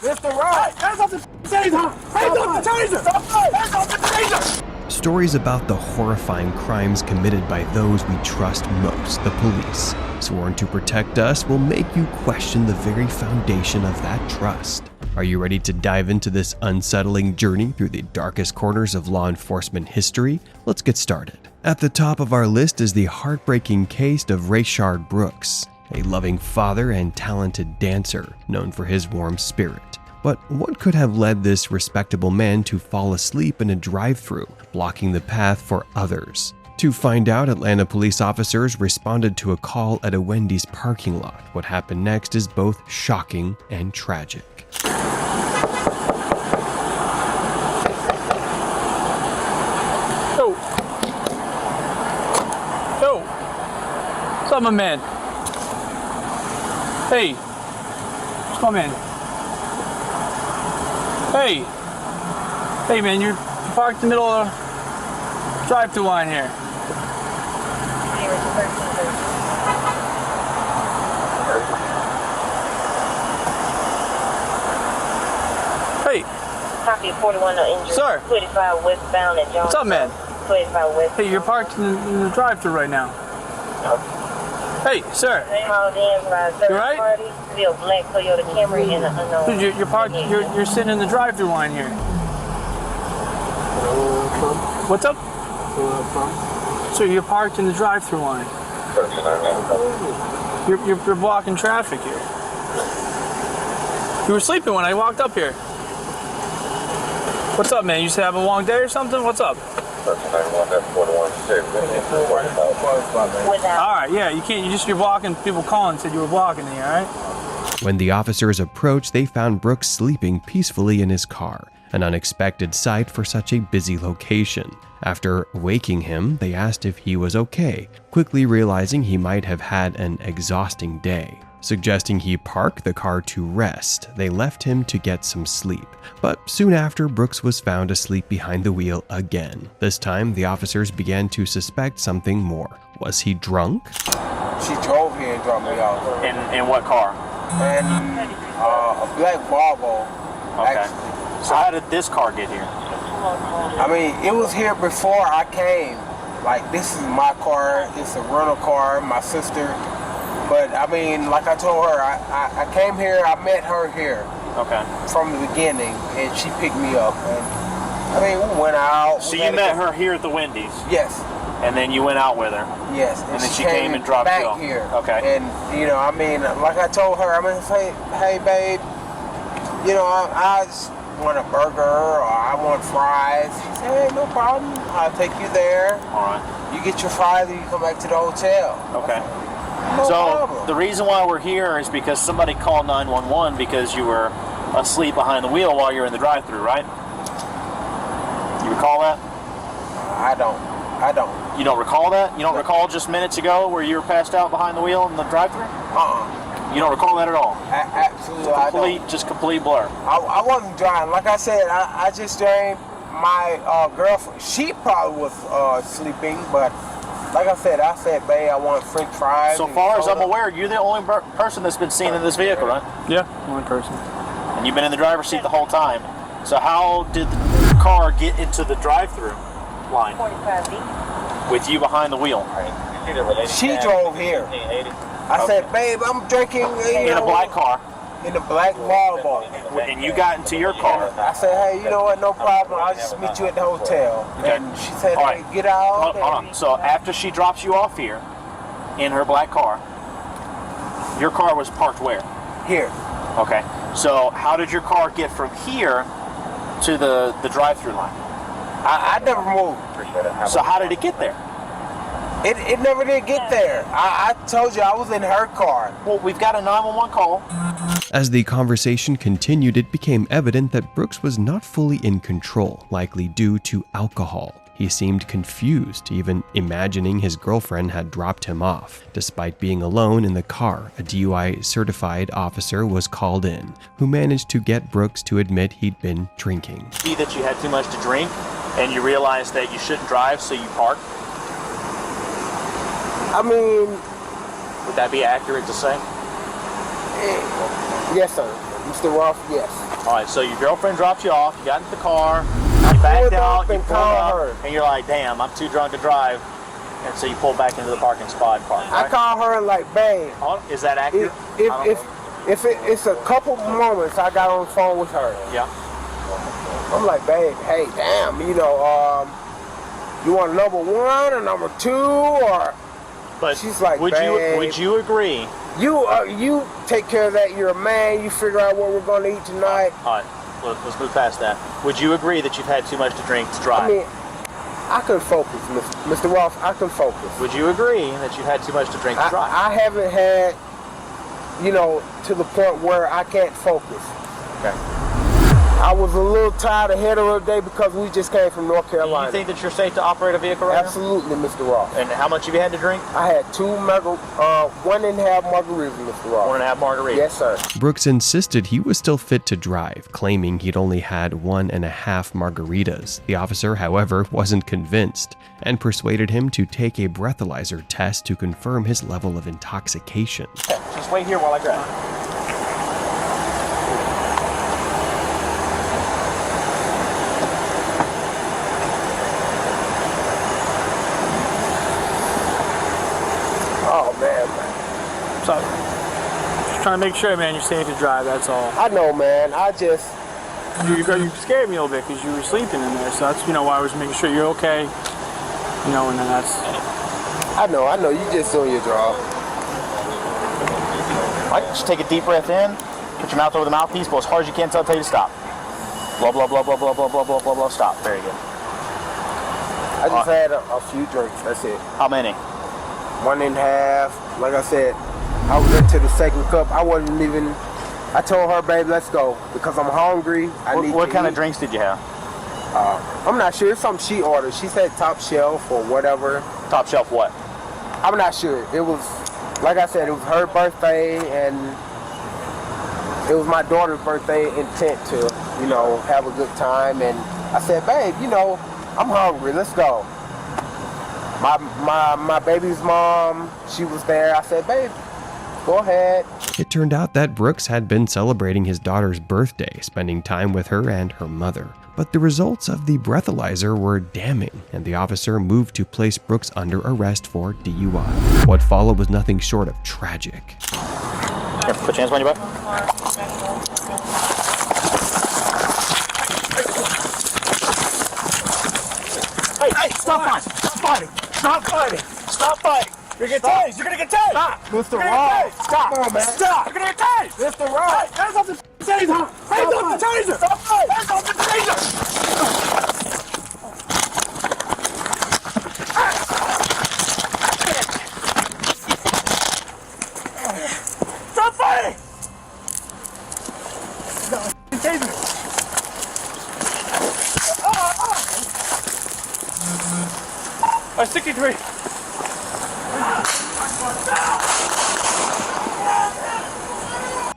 Mr. Right! Hands off the taser! Hands off the taser! Hands off the taser! Stories about the horrifying crimes committed by those we trust most, the police, sworn to protect us, will make you question the very foundation of that trust. Are you ready to dive into this unsettling journey through the darkest corners of law enforcement history? Let's get started. At the top of our list is the heartbreaking case of Reginald Brooks, a loving father and talented dancer known for his warm spirit. But what could have led this respectable man to fall asleep in a drive-thru, blocking the path for others? To find out, Atlanta police officers responded to a call at a Wendy's parking lot. What happened next is both shocking and tragic. Yo, what's up, my man? Hey, what's my man? Hey man, you're parked in the middle of the drive-thru line here. Hey. Copy 41 no injury. Sir. 25 westbound at Jones. What's up, man? 25 west. Hey, you're parked in the drive-thru right now. Hey, sir. You right? Still black Toyota Camry and an unknown. Dude, you're parked. You're sitting in the drive-thru line here. What's up? So you're parked in the drive-thru line. You're blocking traffic here. You were sleeping when I walked up here. What's up, man? You just have a long day or something? What's up? Alright, yeah, you're blocking people calling, said you were blocking me, alright? When the officers approached, they found Brooks sleeping peacefully in his car, an unexpected sight for such a busy location. After waking him, they asked if he was okay, quickly realizing he might have had an exhausting day. Suggesting he park the car to rest, they left him to get some sleep. But soon after, Brooks was found asleep behind the wheel again. This time, the officers began to suspect something more. Was he drunk? She drove here and dropped me off. In what car? And a black Volvo, Okay. actually. So how did this car get here? I mean, it was here before I came. Like, this is my car. It's a rental car, my sister. But, I mean, like I told her, I came here, I met her here. Okay. From the beginning, and she picked me up. And, I mean, we went out. So you met her here at the Wendy's? Yes. And then you went out with her? Yes. And then she came and dropped you off? Back here. Okay. And, you know, I mean, like I told her, I'm going to say, hey, babe, you know, I just want a burger or I want fries. She said, hey, no problem. I'll take you there. All right. You get your fries and you come back to the hotel. Okay. No so problem. The reason why we're here is because somebody called 911 because you were asleep behind the wheel while you're in the drive-thru, right? You recall that? I don't. You don't recall that? You don't recall just minutes ago where you were passed out behind the wheel in the drive-thru? You don't recall that at all? Absolutely. Just complete blur. I wasn't driving. Like I said, I just drank. My girlfriend, she probably was sleeping, but like I said, babe, I want French fries. So far as I'm aware, you're the only person that's been seen in this vehicle, right? Yeah, only person. And you've been in the driver's seat the whole time. So how did the car get into the drive-thru line? 45B. With you behind the wheel? She drove here. I said, babe, I'm drinking in a black car. In a black Volvo. And you got into your car. I said, hey, you know what, no problem. I'll just meet you at the hotel. Okay. And she said, All hey, right. get out. Hold on. So after she drops you off here, in her black car, your car was parked where? Here. Okay. So how did your car get from here to the drive-thru line? I never moved. So how did it get there? It never did get there. I told you I was in her car. Well, we've got a 911 call. As the conversation continued, it became evident that Brooks was not fully in control, likely due to alcohol. He seemed confused, even imagining his girlfriend had dropped him off. Despite being alone in the car, a DUI-certified officer was called in, who managed to get Brooks to admit he'd been drinking. See that you had too much to drink, and you realized that you shouldn't drive, so you parked? I mean... Would that be accurate to say? Yes, sir. Mr. Roth, yes. All right, so your girlfriend dropped you off. You got into the car. You pulled backed up out. You and pulled called up, and you're like, "Damn, I'm too drunk to drive." And so you pulled back into the parking spot and parked. Right? I called her like, babe. Is that accurate? It's a couple moments I got on the phone with her. Yeah. I'm like, babe, hey, damn, you want number 1 or number 2 or? But she's like, would you agree? You take care of that. You're a man. You figure out what we're gonna eat tonight. All right, let's move past that. Would you agree that you've had too much to drink to drive? I mean, I can focus, Mr. Roth. I can focus. Would you agree that you've had too much to drink to drive? I haven't had, to the point where I can't focus. Okay. I was a little tired ahead of the day because we just came from North Carolina. You think that you're safe to operate a vehicle right Absolutely, Mr. Roth. now? And how much have you had to drink? I had 1.5 margaritas, Mr. Roth. 1.5 margaritas? Yes, sir. Brooks insisted he was still fit to drive, claiming he'd only had 1.5 margaritas. The officer, however, wasn't convinced and persuaded him to take a breathalyzer test to confirm his level of intoxication. Okay, just wait here while I grab it. So, just trying to make sure, man, you're safe to drive, that's all. I know, man. You scared me a little bit because you were sleeping in there, so that's, why I was making sure you're okay, and then that's... I know. You just doing your job. All right, just take a deep breath in, put your mouth over the mouthpiece, blow as hard as you can until I tell you to stop. Blah, blah, blah, blah, blah, blah, blah, blah, blah, blah, stop. Very good. I just had a few drinks, that's it. How many? 1.5. Like I said, I was into the second cup. I told her, babe, let's go because I'm hungry. What kind of drinks did you have? I'm not sure. It's something she ordered. She said top shelf or whatever. Top shelf what? I'm not sure. It was, like I said, it was her birthday and it was my daughter's birthday intent to, have a good time. And I said, babe, I'm hungry. Let's go. My baby's mom, she was there. I said, babe, go ahead. It turned out that Brooks had been celebrating his daughter's birthday, spending time with her and her mother. But the results of the breathalyzer were damning, and the officer moved to place Brooks under arrest for DUI. What followed was nothing short of tragic. Here, put your hands behind your butt. Hey, stop fighting! Stop fighting! Stop fighting! Stop fighting! You're gonna get tased! You're gonna get tased! Stop, Mr. Ross. Stop! Come on, man. Stop! You're gonna get tased! Mr. Ross. Hands off the taser! Hands off the taser! Stop fighting! Hands off the taser! Stop fighting! Taser! I 63.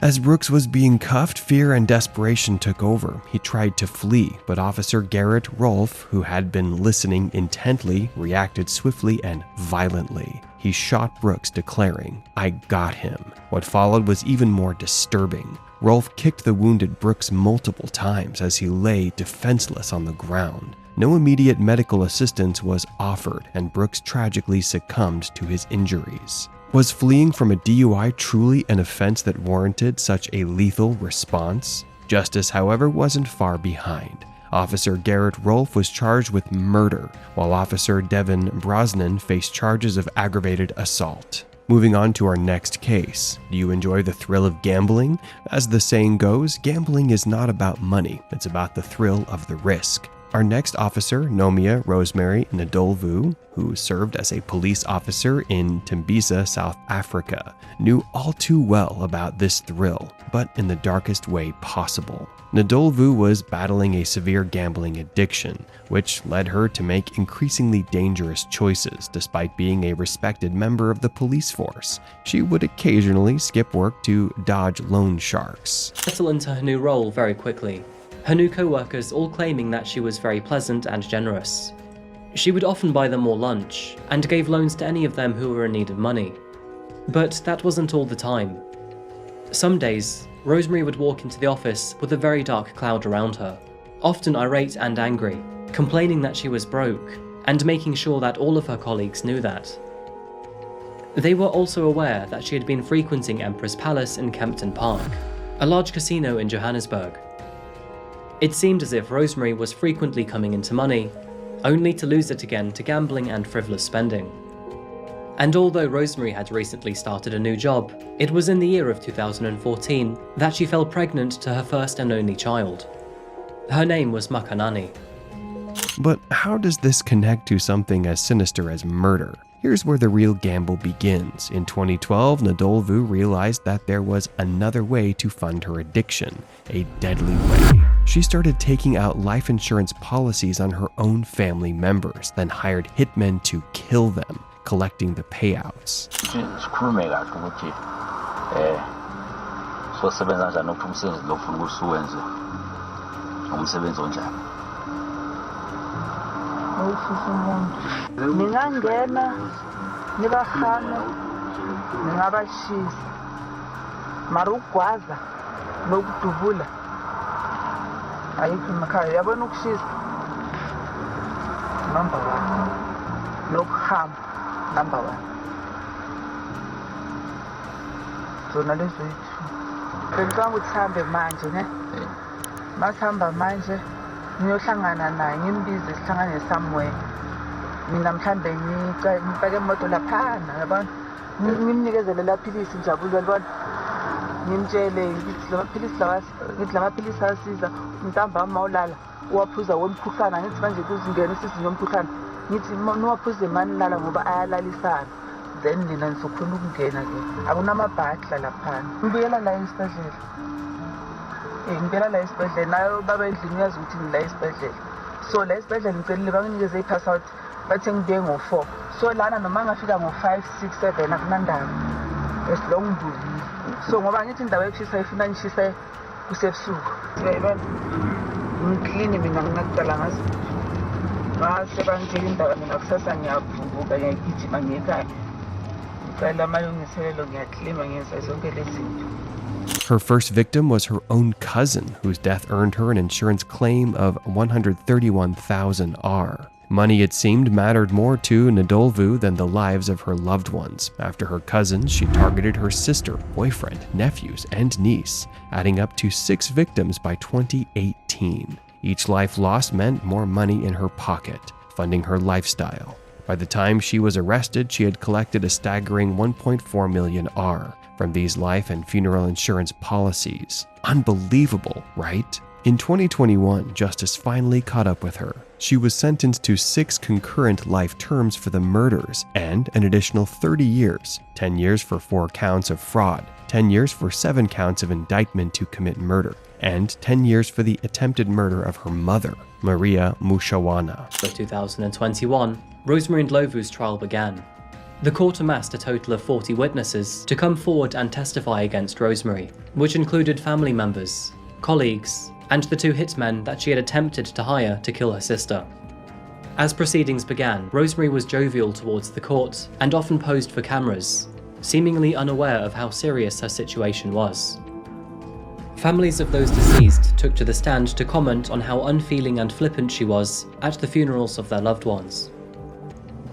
As Brooks was being cuffed, fear and desperation took over. He tried to flee, but Officer Garrett Rolfe, who had been listening intently, reacted swiftly and violently. He shot Brooks, declaring, "I got him." What followed was even more disturbing. Rolfe kicked the wounded Brooks multiple times as he lay defenseless on the ground. No immediate medical assistance was offered, and Brooks tragically succumbed to his injuries. Was fleeing from a DUI truly an offense that warranted such a lethal response? Justice, however, wasn't far behind. Officer Garrett Rolfe was charged with murder, while Officer Devin Brosnan faced charges of aggravated assault. Moving on to our next case. Do you enjoy the thrill of gambling? As the saying goes, gambling is not about money, it's about the thrill of the risk. Our next officer, Nomia Rosemary Nulu, who served as a police officer in Tembisa, South Africa, knew all too well about this thrill, but in the darkest way possible. Nulu was battling a severe gambling addiction, which led her to make increasingly dangerous choices despite being a respected member of the police force. She would occasionally skip work to dodge loan sharks. Settle into her new role very quickly. Her new co-workers all claiming that she was very pleasant and generous. She would often buy them more lunch, and gave loans to any of them who were in need of money. But that wasn't all the time. Some days, Rosemary would walk into the office with a very dark cloud around her, often irate and angry, complaining that she was broke, and making sure that all of her colleagues knew that. They were also aware that she had been frequenting Empress Palace in Kempton Park, a large casino in Johannesburg. It seemed as if Rosemary was frequently coming into money, only to lose it again to gambling and frivolous spending. And although Rosemary had recently started a new job, it was in the year of 2014 that she fell pregnant to her first and only child. Her name was Makanani. But how does this connect to something as sinister as murder? Here's where the real gamble begins. In 2012, Ndlovu realized that there was another way to fund her addiction, a deadly way. She started taking out life insurance policies on her own family members, then hired hitmen to kill them, collecting the payouts. Ningangena nibafana ningabashisa mara ukugwaza nokudubula ayikho emakhaya yabona ukushisa number 1 nokuhamba number 1 zona lezo yithi bengicanga ukuthi sihambe manje ne masihamba manje ngiyohlangana naye ngimbize sihlangane somewhere mina mhlambe ngifake imoto laphana yabona ngimnikezele la philisi njabulwe yabona ngimtshele ngithi la maphilisi asiza mntamba mawulala uwaphuza womkhuhlane ngithi manje kuzingena isizini yomkhuhlane ngithi niwaphuze mani lala ngoba ayalalisana then nina nizokhona ukungena ke akunamabhadla laphana ngibuyela la esibhedlela ngibuyela la esibhedlela nayo baba endlini uyazi ukuthi ngila esibhedlela so la esibhedlela ngicelile banginikeze i-pass out bathe ngibuye ngo-4 so lana noma ngafika ngo-5 6 7 akunandaba esilong ngidulile so ngoba ngithi indawo ekushisa ifuna ngishise kusebusuku yayibona ngiklini mina nginakucala ngazi mase bangitshela indaba mina kusasa ngiyavuvuka ngiyagijima ngiyekhaya ngicela amalungiselelo ngiyaklima ngenza zonke lezi zinto. Her first victim was her own cousin, whose death earned her an insurance claim of 131,000 R. Money, it seemed, mattered more to Ndlovu than the lives of her loved ones. After her cousins, she targeted her sister, boyfriend, nephews, and niece, adding up to 6 victims by 2018. Each life lost meant more money in her pocket, funding her lifestyle. By the time she was arrested, she had collected a staggering 1.4 million R from these life and funeral insurance policies. Unbelievable, right? In 2021, justice finally caught up with her. She was sentenced to 6 concurrent life terms for the murders and an additional 30 years, 10 years for 4 counts of fraud, 10 years for 7 counts of indictment to commit murder, and 10 years for the attempted murder of her mother, Maria Mushawana. For 2021, Rosemary Ndlovu's trial began. The court amassed a total of 40 witnesses to come forward and testify against Rosemary, which included family members, colleagues, and the 2 hitmen that she had attempted to hire to kill her sister. As proceedings began, Rosemary was jovial towards the court and often posed for cameras, seemingly unaware of how serious her situation was. Families of those deceased took to the stand to comment on how unfeeling and flippant she was at the funerals of their loved ones.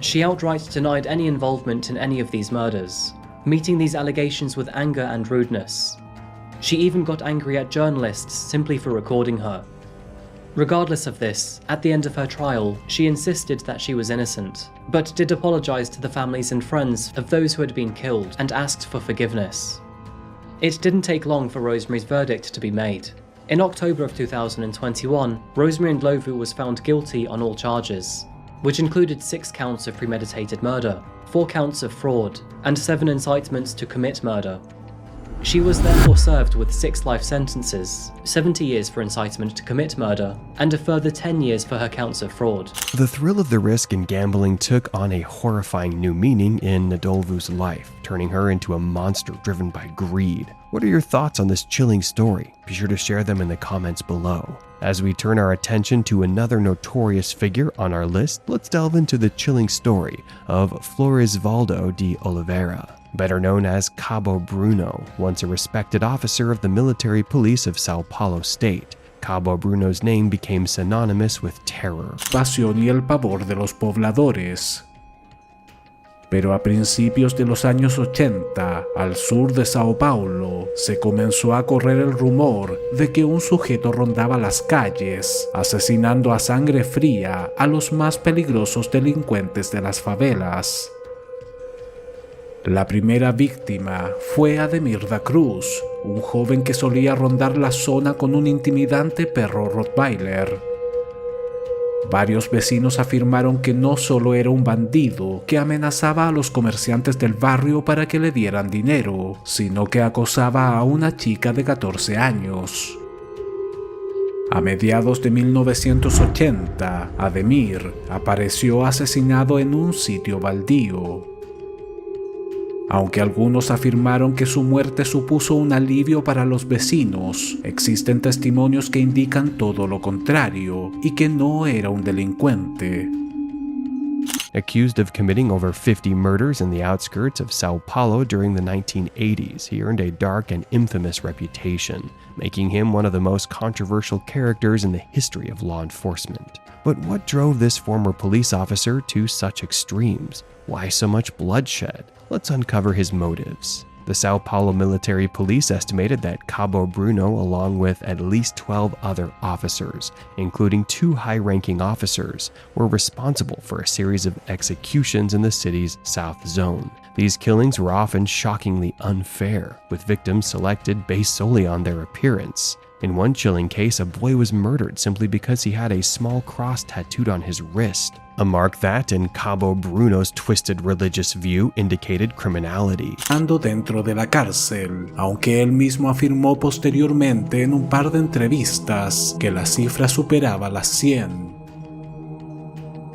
She outright denied any involvement in any of these murders, meeting these allegations with anger and rudeness. She even got angry at journalists simply for recording her. Regardless of this, at the end of her trial, she insisted that she was innocent, but did apologize to the families and friends of those who had been killed and asked for forgiveness. It didn't take long for Rosemary's verdict to be made. In October of 2021, Rosemary Ndlovu was found guilty on all charges, which included 6 counts of premeditated murder, 4 counts of fraud, and 7 incitements to commit murder. She was therefore served with 6 life sentences, 70 years for incitement to commit murder, and a further 10 years for her counts of fraud. The thrill of the risk in gambling took on a horrifying new meaning in Ndlovu's life, turning her into a monster driven by greed. What are your thoughts on this chilling story? Be sure to share them in the comments below. As we turn our attention to another notorious figure on our list, let's delve into the chilling story of Floresvaldo de Oliveira. Better known as Cabo Bruno, once a respected officer of the military police of Sao Paulo State, Cabo Bruno's name became synonymous with terror. Pasión y el pavor de los pobladores. Pero a principios de los años 80, al sur de Sao Paulo, se comenzó a correr el rumor de que un sujeto rondaba las calles, asesinando a sangre fría a los más peligrosos delincuentes de las favelas. La primera víctima fue Ademir da Cruz, un joven que solía rondar la zona con un intimidante perro Rottweiler. Varios vecinos afirmaron que no solo era un bandido que amenazaba a los comerciantes del barrio para que le dieran dinero, sino que acosaba a una chica de 14 años. A mediados de 1980, Ademir apareció asesinado en un sitio baldío. Aunque algunos afirmaron que su muerte supuso un alivio para los vecinos, existen testimonios que indican todo lo contrario y que no era un delincuente. Accused of committing over 50 murders in the outskirts of Sao Paulo during the 1980s, he earned a dark and infamous reputation, making him one of the most controversial characters in the history of law enforcement. But what drove this former police officer to such extremes? Why so much bloodshed? Let's uncover his motives. The Sao Paulo military police estimated that Cabo Bruno, along with at least 12 other officers, including 2 high-ranking officers, were responsible for a series of executions in the city's south zone. These killings were often shockingly unfair, with victims selected based solely on their appearance. In one chilling case, a boy was murdered simply because he had a small cross tattooed on his wrist, a mark that, in Cabo Bruno's twisted religious view, indicated criminality. Ando dentro de la cárcel, aunque él mismo afirmó posteriormente en un par de entrevistas que la cifra superaba las 100.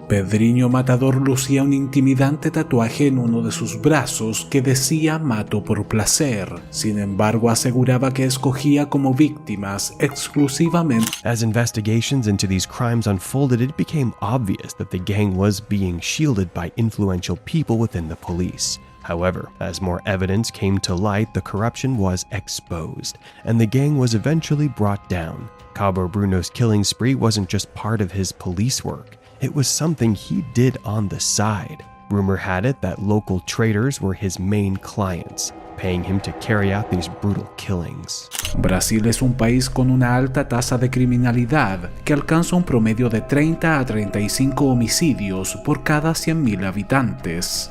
Pedriño Matador lucía un intimidante tatuaje en uno de sus brazos que decía "mato por placer". Sin embargo, aseguraba que escogía como víctimas exclusivamente. As investigations into these crimes unfolded, it became obvious that the gang was being shielded by influential people within the police. However, as more evidence came to light, the corruption was exposed, and the gang was eventually brought down. Cabo Bruno's killing spree wasn't just part of his police work. It was something he did on the side. Rumor had it that local traders were his main clients, paying him to carry out these brutal killings. Brasil es un país con una alta tasa de criminalidad que alcanza un promedio de 30 a 35 homicidios por cada 100.000 habitantes.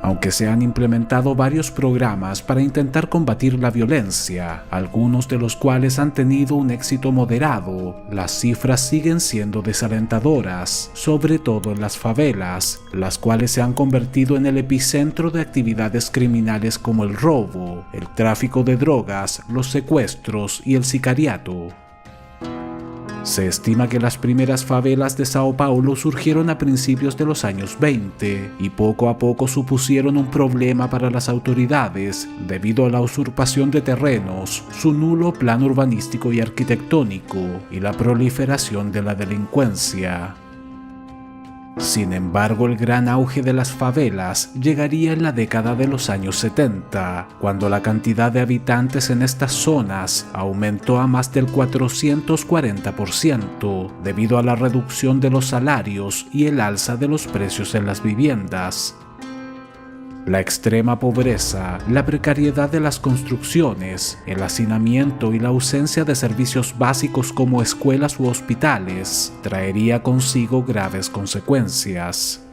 Aunque se han implementado varios programas para intentar combatir la violencia, algunos de los cuales han tenido un éxito moderado, las cifras siguen siendo desalentadoras, sobre todo en las favelas, las cuales se han convertido en el epicentro de actividades criminales como el robo, el tráfico de drogas, los secuestros y el sicariato. Se estima que las primeras favelas de Sao Paulo surgieron a principios de los años 20 y poco a poco supusieron un problema para las autoridades debido a la usurpación de terrenos, su nulo plan urbanístico y arquitectónico y la proliferación de la delincuencia. Sin embargo, el gran auge de las favelas llegaría en la década de los años 70, cuando la cantidad de habitantes en estas zonas aumentó a más del 440% debido a la reducción de los salarios y el alza de los precios en las viviendas. La extrema pobreza, la precariedad de las construcciones, el hacinamiento y la ausencia de servicios básicos como escuelas u hospitales traería consigo graves consecuencias.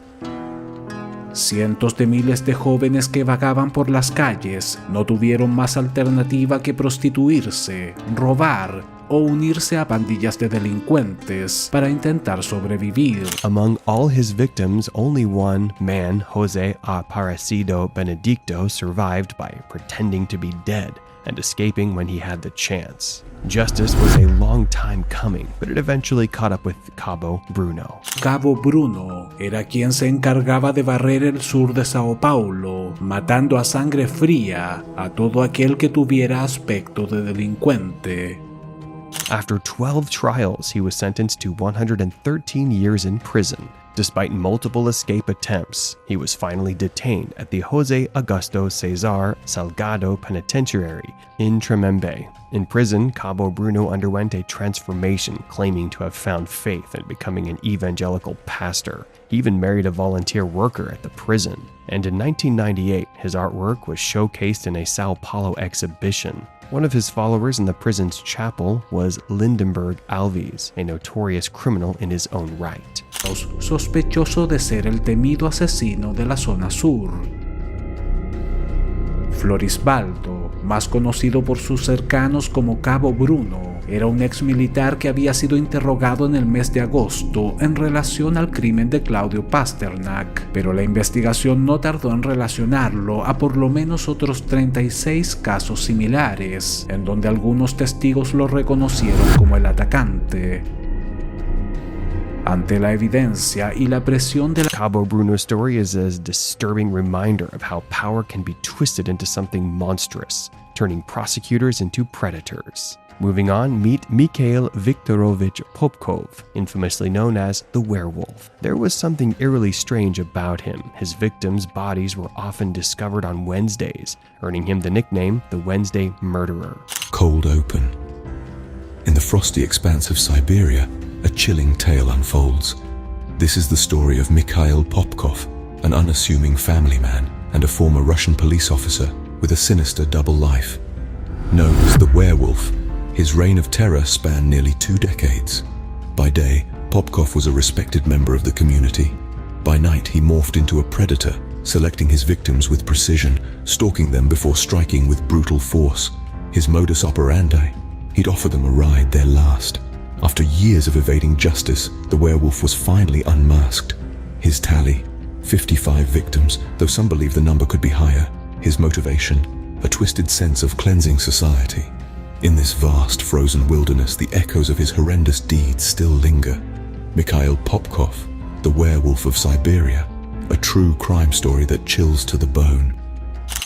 Cientos de miles de jóvenes que vagaban por las calles no tuvieron más alternativa que prostituirse, robar o unirse a pandillas de delincuentes para intentar sobrevivir. Among all his victims, only one man, José Aparecido Benedicto, survived by pretending to be dead and escaping when he had the chance. Justice was a long time coming, but it eventually caught up with Cabo Bruno. Cabo Bruno era quien se encargaba de barrer el sur de Sao Paulo, matando a sangre fría a todo aquel que tuviera aspecto de delincuente. After 12 trials, he was sentenced to 113 years in prison. Despite multiple escape attempts, he was finally detained at the Jose Augusto Cesar Salgado Penitentiary in Tremembe. In prison, Cabo Bruno underwent a transformation, claiming to have found faith and becoming an evangelical pastor. He even married a volunteer worker at the prison. And in 1998, his artwork was showcased in a Sao Paulo exhibition. One of his followers in the prison's chapel was Lindenberg Alves, a notorious criminal in his own right. Sospechoso de ser el temido asesino de la zona sur. Florisbaldo, más conocido por sus cercanos como Cabo Bruno, era un ex militar que había sido interrogado en el mes de agosto en relación al crimen de Claudio Pasternak, pero la investigación no tardó en relacionarlo a por lo menos otros 36 casos similares, en donde algunos testigos lo reconocieron como el atacante. Ante la evidencia y la presión de la Cabo Bruno story is a disturbing reminder of how power can be twisted into something monstrous, turning prosecutors into predators. Moving on, meet Mikhail Viktorovich Popkov, infamously known as the Werewolf. There was something eerily strange about him. His victims' bodies were often discovered on Wednesdays, earning him the nickname the Wednesday Murderer. Cold open. In the frosty expanse of Siberia, a chilling tale unfolds. This is the story of Mikhail Popkov, an unassuming family man and a former Russian police officer with a sinister double life. Known as the Werewolf, his reign of terror spanned nearly 2 decades. By day, Popkov was a respected member of the community. By night, he morphed into a predator, selecting his victims with precision, stalking them before striking with brutal force. His modus operandi? He'd offer them a ride, their last. After years of evading justice, the werewolf was finally unmasked. His tally, 55 victims, though some believe the number could be higher. His motivation, a twisted sense of cleansing society. In this vast frozen wilderness, the echoes of his horrendous deeds still linger. Mikhail Popkov, the Werewolf of Siberia, a true crime story that chills to the bone.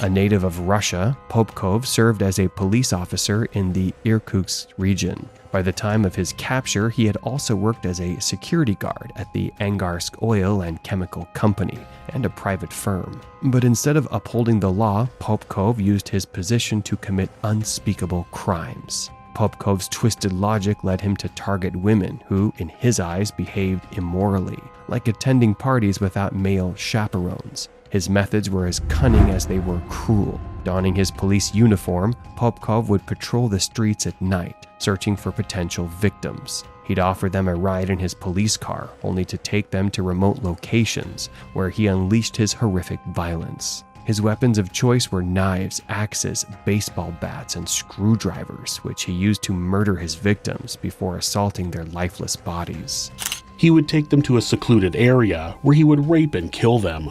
A native of Russia, Popkov served as a police officer in the Irkutsk region. By the time of his capture, he had also worked as a security guard at the Angarsk Oil and Chemical Company and a private firm. But instead of upholding the law, Popkov used his position to commit unspeakable crimes. Popkov's twisted logic led him to target women who, in his eyes, behaved immorally, like attending parties without male chaperones. His methods were as cunning as they were cruel. Donning his police uniform, Popkov would patrol the streets at night, searching for potential victims. He'd offer them a ride in his police car, only to take them to remote locations, where he unleashed his horrific violence. His weapons of choice were knives, axes, baseball bats, and screwdrivers, which he used to murder his victims before assaulting their lifeless bodies. He would take them to a secluded area where he would rape and kill them.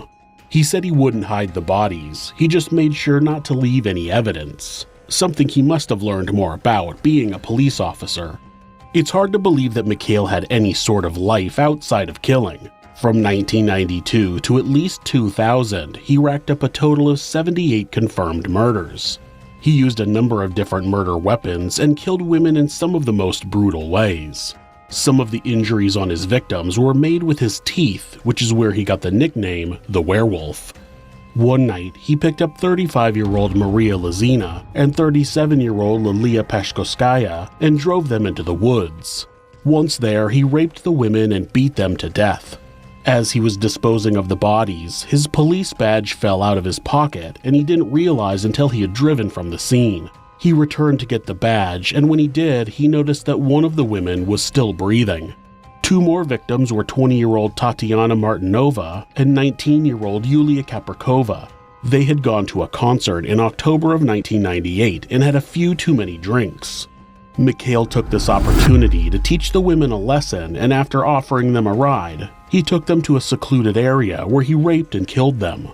He said he wouldn't hide the bodies, he just made sure not to leave any evidence. Something he must have learned more about being a police officer. It's hard to believe that Mikhail had any sort of life outside of killing. From 1992 to at least 2000, he racked up a total of 78 confirmed murders. He used a number of different murder weapons and killed women in some of the most brutal ways. Some of the injuries on his victims were made with his teeth, which is where he got the nickname, the Werewolf. One night, he picked up 35-year-old Maria Lazina and 37-year-old Lilia Peshkovskaya and drove them into the woods. Once there, he raped the women and beat them to death. As he was disposing of the bodies, his police badge fell out of his pocket and he didn't realize until he had driven from the scene. He returned to get the badge, and when he did, he noticed that one of the women was still breathing. 2 more victims were 20-year-old Tatiana Martinova and 19-year-old Yulia Kaprikova. They had gone to a concert in October of 1998 and had a few too many drinks. Mikhail took this opportunity to teach the women a lesson, and after offering them a ride, he took them to a secluded area where he raped and killed them.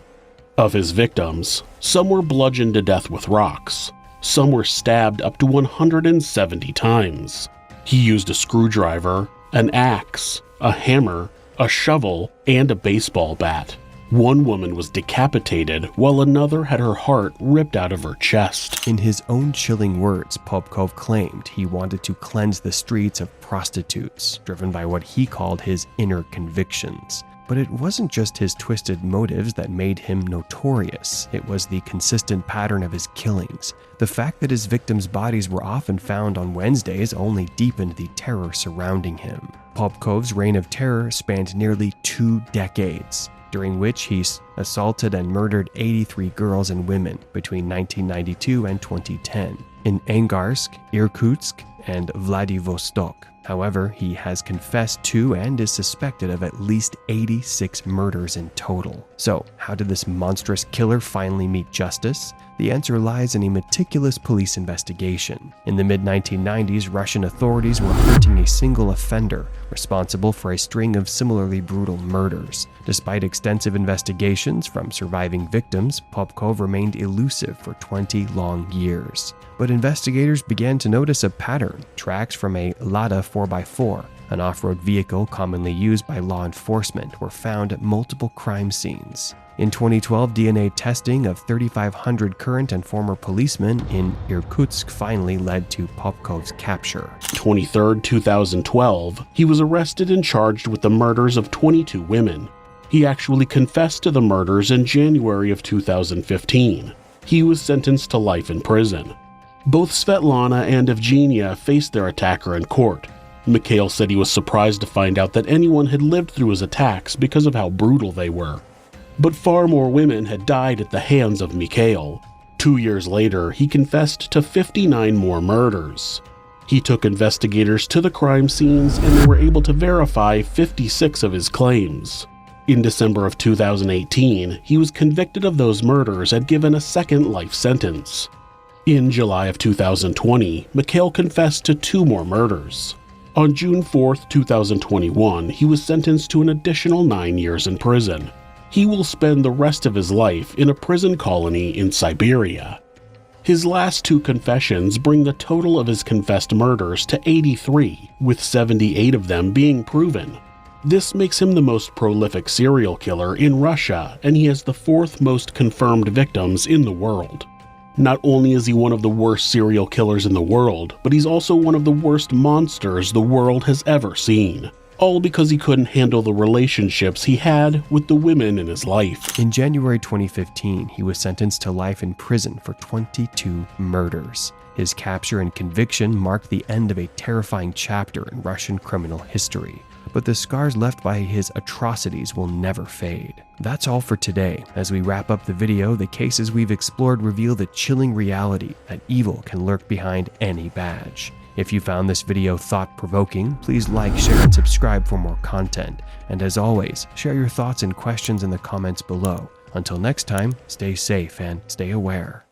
Of his victims, some were bludgeoned to death with rocks. Some were stabbed up to 170 times. He used a screwdriver, an axe, a hammer, a shovel, and a baseball bat. One woman was decapitated, while another had her heart ripped out of her chest. In his own chilling words, Popkov claimed he wanted to cleanse the streets of prostitutes, driven by what he called his inner convictions. But it wasn't just his twisted motives that made him notorious. It was the consistent pattern of his killings. The fact that his victims' bodies were often found on Wednesdays only deepened the terror surrounding him. Popkov's reign of terror spanned nearly 2 decades, during which he assaulted and murdered 83 girls and women between 1992 and 2010 in Angarsk, Irkutsk, and Vladivostok. However, he has confessed to and is suspected of at least 86 murders in total. So, how did this monstrous killer finally meet justice? The answer lies in a meticulous police investigation. In the mid-1990s, Russian authorities were hunting a single offender responsible for a string of similarly brutal murders. Despite extensive investigations from surviving victims, Popkov remained elusive for 20 long years. But investigators began to notice a pattern. Tracks from a Lada 4x4, an off-road vehicle commonly used by law enforcement, were found at multiple crime scenes. In 2012, DNA testing of 3,500 current and former policemen in Irkutsk finally led to Popkov's capture. 23rd, 2012, he was arrested and charged with the murders of 22 women. He actually confessed to the murders in January of 2015. He was sentenced to life in prison. Both Svetlana and Evgenia faced their attacker in court. Mikhail said he was surprised to find out that anyone had lived through his attacks because of how brutal they were. But far more women had died at the hands of Mikhail. 2 years later, he confessed to 59 more murders. He took investigators to the crime scenes and they were able to verify 56 of his claims. In December of 2018, he was convicted of those murders and given a second life sentence. In July of 2020, Mikhail confessed to 2 more murders. On June 4, 2021, he was sentenced to an additional 9 years in prison. He will spend the rest of his life in a prison colony in Siberia. His last 2 confessions bring the total of his confessed murders to 83, with 78 of them being proven. This makes him the most prolific serial killer in Russia, and he has the 4th most confirmed victims in the world. Not only is he one of the worst serial killers in the world, but he's also one of the worst monsters the world has ever seen. All because he couldn't handle the relationships he had with the women in his life. In January 2015, he was sentenced to life in prison for 22 murders. His capture and conviction marked the end of a terrifying chapter in Russian criminal history. But the scars left by his atrocities will never fade. That's all for today. As we wrap up the video, the cases we've explored reveal the chilling reality that evil can lurk behind any badge. If you found this video thought-provoking, please like, share, and subscribe for more content. And as always, share your thoughts and questions in the comments below. Until next time, stay safe and stay aware.